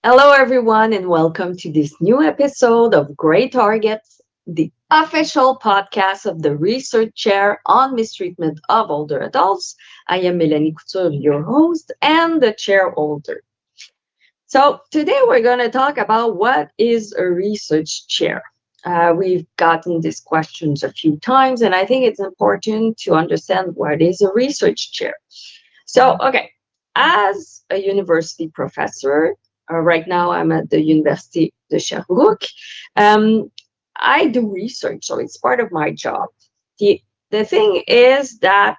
Hello, everyone, and welcome to this new episode of Great Targets, the official podcast of the Research Chair on Mistreatment of Older Adults. I am Mélanie Couture, your host and the chairholder. So, today we're going to talk about what is a research chair. We've gotten these questions a few times, and I think it's important to understand what is a research chair. So, as a university professor, right now I'm at the Université de Sherbrooke. Um, I do research, so it's part of my job. The thing is that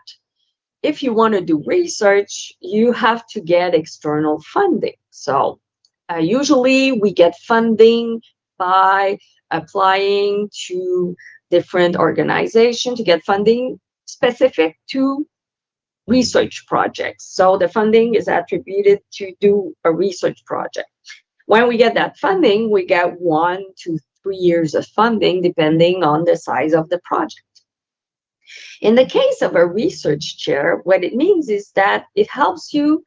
if you want to do research, you have to get external funding. So usually we get funding by applying to different organizations to get funding specific to research projects. So the funding is attributed to do a research project. When we get that funding, we get 1 to 3 years of funding depending on the size of the project. In the case of a research chair, what it means is that it helps you,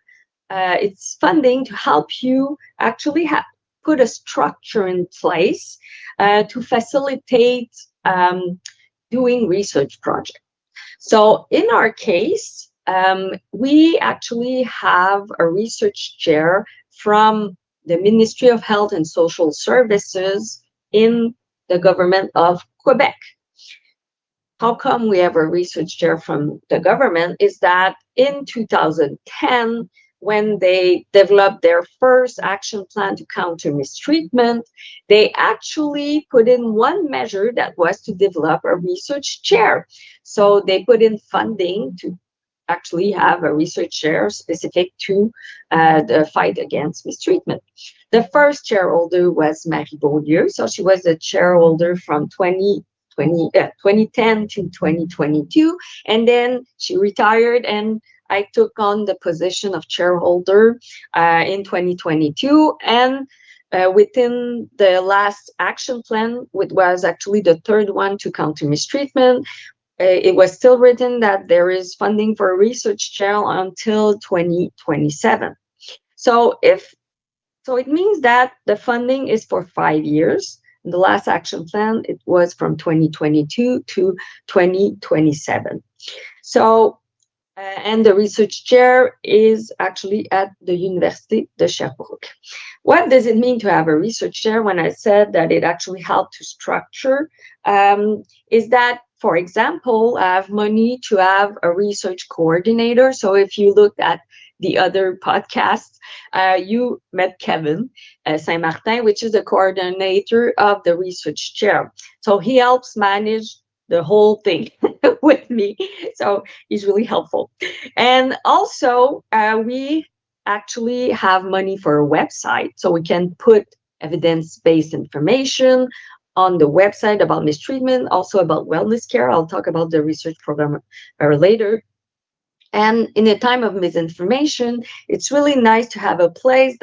it's funding to help you actually put a structure in place to facilitate doing research projects. So in our case, we actually have a research chair from the Ministry of Health and Social Services in the government of Quebec. How come we have a research chair from the government is that in 2010, when they developed their first action plan to counter mistreatment, they actually put in one measure that was to develop a research chair. So they put in funding to actually have a research chair specific to the fight against mistreatment. The first chairholder was Marie Beaulieu. So she was the chairholder from 2010 to 2022. And then she retired and I took on the position of chairholder in 2022. And within the last action plan, which was actually the third one to counter mistreatment, it was still written that there is funding for a research chair until 2027. So it means that the funding is for 5 years. In the last action plan, it was from 2022 to 2027. So, and the research chair is actually at the Université de Sherbrooke. What does it mean to have a research chair? When I said that it actually helped to structure, is that, for example, I have money to have a research coordinator. So if you look at the other podcasts, you met Kevin Saint-Martin, which is the coordinator of the research chair. So he helps manage the whole thing with me. So he's really helpful. And also, we actually have money for a website. So we can put evidence-based information on the website about mistreatment, also about wellness care. I'll talk about the research program later. And in a time of misinformation, it's really nice to have a place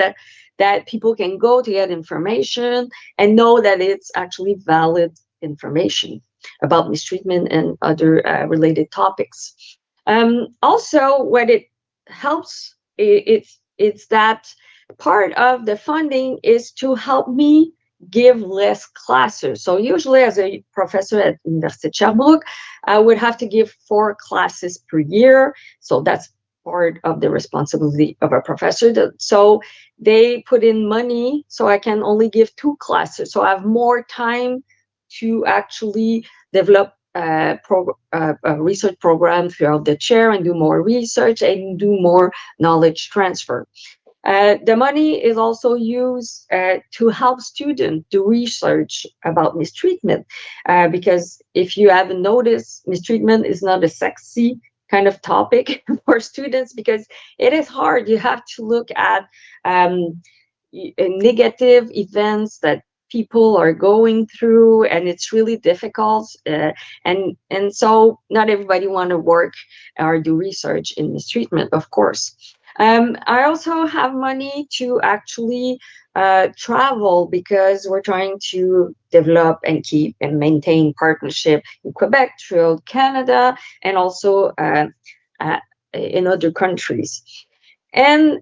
that people can go to get information and know that it's actually valid information about mistreatment and other related topics. Also, what it helps, it's that part of the funding is to help me give less classes. So usually as a professor at Université de Sherbrooke, I would have to give 4 classes per year. So that's part of the responsibility of a professor. So they put in money so I can only give 2 classes. So I have more time to actually develop a research program throughout the chair and do more research and do more knowledge transfer. The money is also used to help students do research about mistreatment, because if you haven't noticed, mistreatment is not a sexy kind of topic for students because it is hard. You have to look at negative events that people are going through, and it's really difficult. And so not everybody want to work or do research in mistreatment, of course. I also have money to actually travel because we're trying to develop and keep and maintain partnership in Quebec, throughout Canada, and also in other countries. And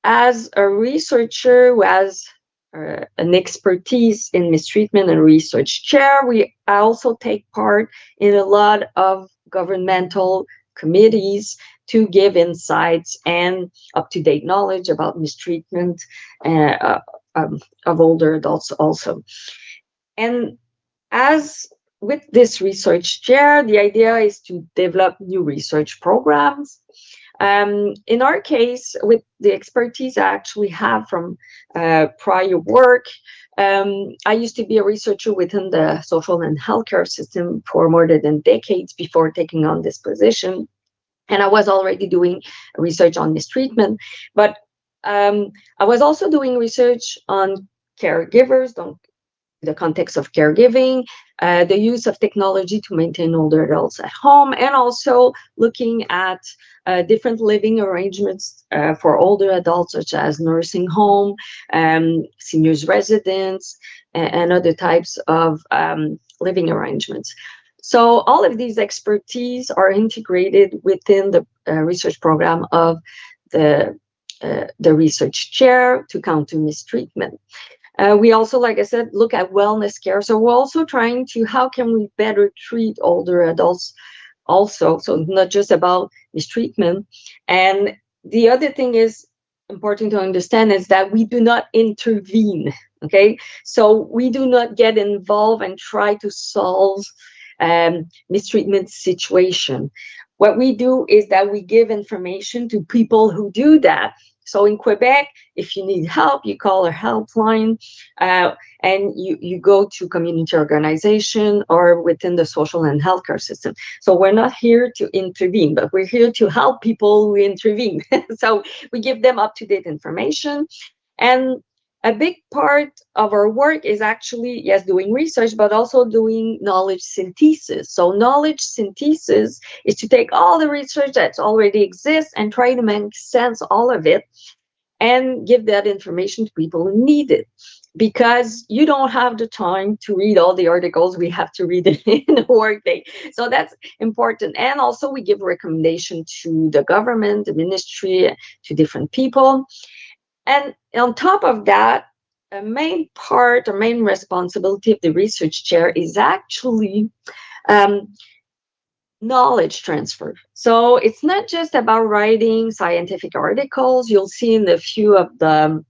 as a researcher who has an expertise in mistreatment and research chair, I also take part in a lot of governmental committees to give insights and up-to-date knowledge about mistreatment of older adults also. And as with this research chair, the idea is to develop new research programs. In our case, with the expertise I actually have from prior work, I used to be a researcher within the social and healthcare system for more than decades before taking on this position. And I was already doing research on mistreatment, but I was also doing research on caregivers, the context of caregiving, the use of technology to maintain older adults at home, and also looking at different living arrangements for older adults, such as nursing home, seniors residence, and other types of living arrangements. So all of these expertise are integrated within the research program of the research chair to counter mistreatment. We also, like I said, look at wellness care. So we're also trying to, how can we better treat older adults also? So not just about mistreatment. And the other thing is important to understand is that we do not intervene, okay? So we do not get involved and try to solve mistreatment situation. What we do is that we give information to people who do that. So in Quebec, if you need help, you call a helpline and you go to community organization or within the social and healthcare system. So we're not here to intervene, but we're here to help people who intervene. So we give them up-to-date information. And a big part of our work is actually, yes, doing research, but also doing knowledge synthesis. So knowledge synthesis is to take all the research that already exists and try to make sense all of it and give that information to people who need it. Because you don't have the time to read all the articles we have to read in a workday. So that's important. And also we give recommendation to the government, the ministry, to different people. And on top of that, a main part or main responsibility of the research chair is actually knowledge transfer. So it's not just about writing scientific articles. You'll see in a few of the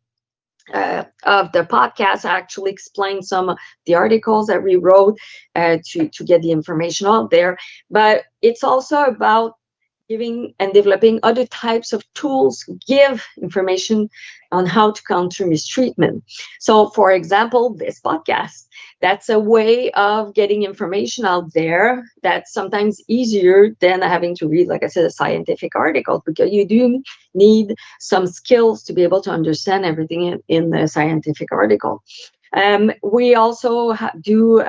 podcast, I actually explain some of the articles that we wrote to get the information out there. But it's also about giving and developing other types of tools, give information on how to counter mistreatment. So, for example, this podcast, that's a way of getting information out there that's sometimes easier than having to read, like I said, a scientific article, because you do need some skills to be able to understand everything in the scientific article. We also do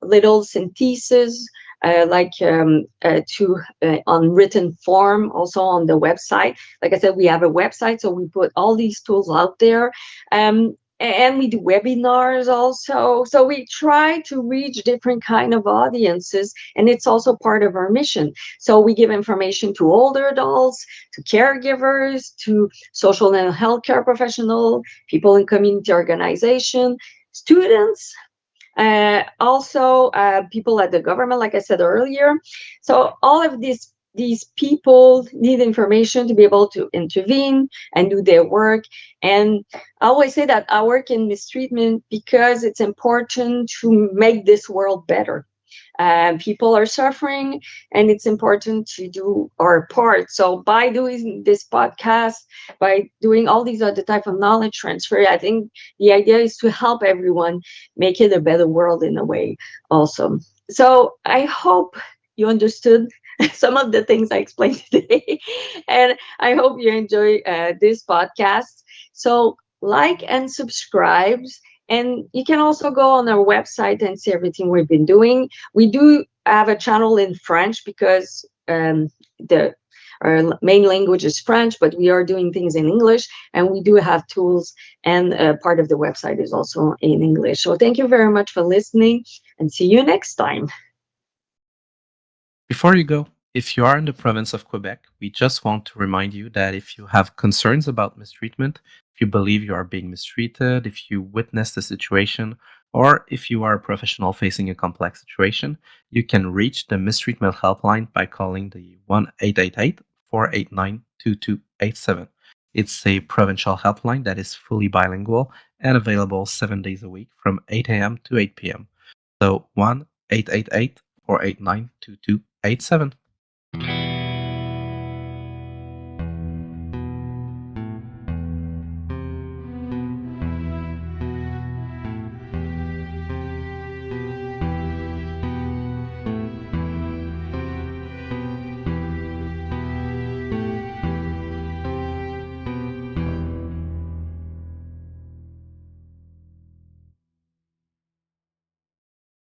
little synthesis on written form, also on the website. Like I said, we have a website, so we put all these tools out there. And we do webinars also. So we try to reach different kind of audiences, and it's also part of our mission. So we give information to older adults, to caregivers, to social and healthcare professionals, people in community organization, students, also people at the government, like I said earlier. So all of these people need information to be able to intervene and do their work. And I always say that I work in mistreatment because it's important to make this world better. People are suffering, and it's important to do our part. So by doing this podcast, by doing all these other type of knowledge transfer, I think the idea is to help everyone make it a better world in a way also. So I hope you understood some of the things I explained today, and I hope you enjoy this podcast. So like and subscribe. And you can also go on our website and see everything we've been doing. We do have a channel in French because our main language is French, but we are doing things in English, and we do have tools, and part of the website is also in English. So thank you very much for listening, and see you next time. Before you go, If you are in the province of Quebec, we just want to remind you that if you have concerns about mistreatment, if you believe you are being mistreated, if you witnessed a situation, or if you are a professional facing a complex situation, you can reach the mistreatment helpline by calling the 1-888-489-2287. It's a provincial helpline that is fully bilingual and available 7 days a week from 8 a.m. to 8 p.m. So 1-888-489-2287.